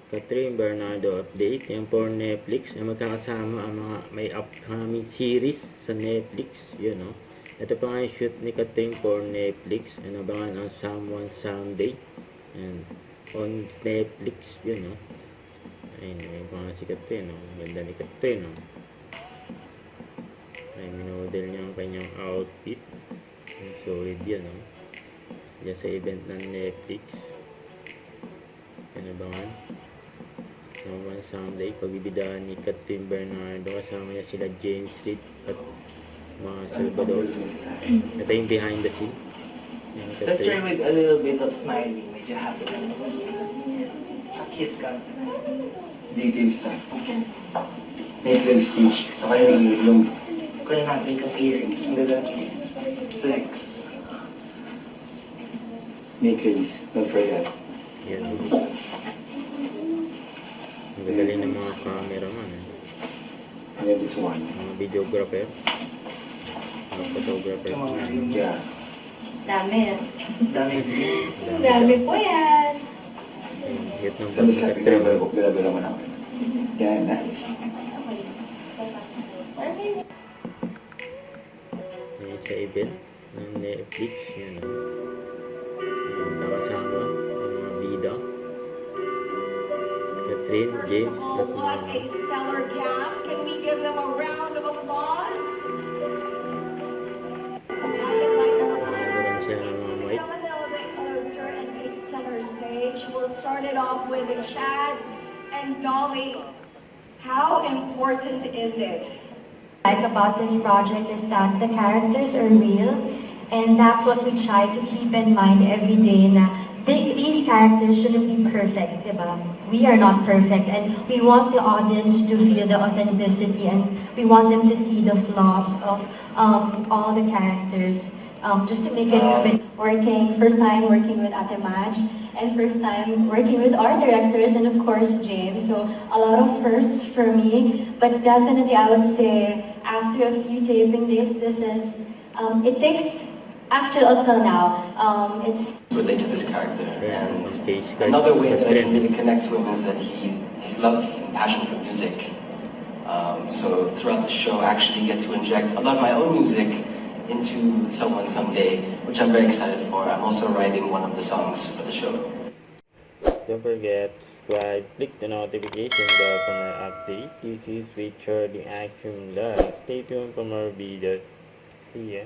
Catherine Bernardo update. Yan for Netflix. Ay magkakasama ang mga may upcoming series sa Netflix. Yun, no? Ito pa nga yung shoot ni Catherine for Netflix. Ano ba nga ang Someone Someday. And on Netflix. Yun, no? Ayun, may pa nga si Catherine, no? Ganda ni Catherine, no? Ay, minodel niya ang kanyang outfit. Solid yan, no? Diyan sa event ng Netflix. Ano ba nga? Someone Someday, pagbibidahan ni Catherine Bernardo, kasama niya sila James Reid at mga Salvador. Ito yung behind the scene. Let's try with a little bit of smiling. Medyo happy lang. Kiss ka. Details na. Details speech. Saka yung Kaya natin yung earrings. Ang ganda. Flex. Nicholas, don't forget. Yan. Ang gagaling ng mga cameraman. And then this one. Mga videographer. Mga photographer. Yeah. Dami. Dami. Dami po yan. Hit ng Tapos sa pagkakataon. pinabala mo namin. Yeah, nice. Ngayon sa event ng Netflix. Yan. Yan, nakasama ang mga bida. Catherine, James, at What mga a stellar cast. Can we give them a round of applause? nakagulan siya ng mga mic. Come a little bit closer and take center stage. We'll start it off with Chad and Dolly. How important is it? Like about this project is that the characters are real, and that's what we try to keep in mind every day. Na these characters shouldn't be perfect, diba? We are not perfect, and we want the audience to feel the authenticity, and we want them to see the flaws of all the characters. Just to make it a bit working, first time working with Ate Madge, and first time working with our directors, and of course James. So a lot of firsts for me, but definitely I would say after a few taping days, this is, it takes, actually until now, it's Relate to this character. Ayan, And face card. another way that I can Catherine. really connect with is that his love and passion for music. So throughout the show, I actually get to inject a lot of my own music into Someone Someday, which I'm very excited for. I'm also writing one of the songs for the show. Don't forget, subscribe, click the notification bell for more updates. This is Richard, the Action Live. Stay tuned for more videos. See ya.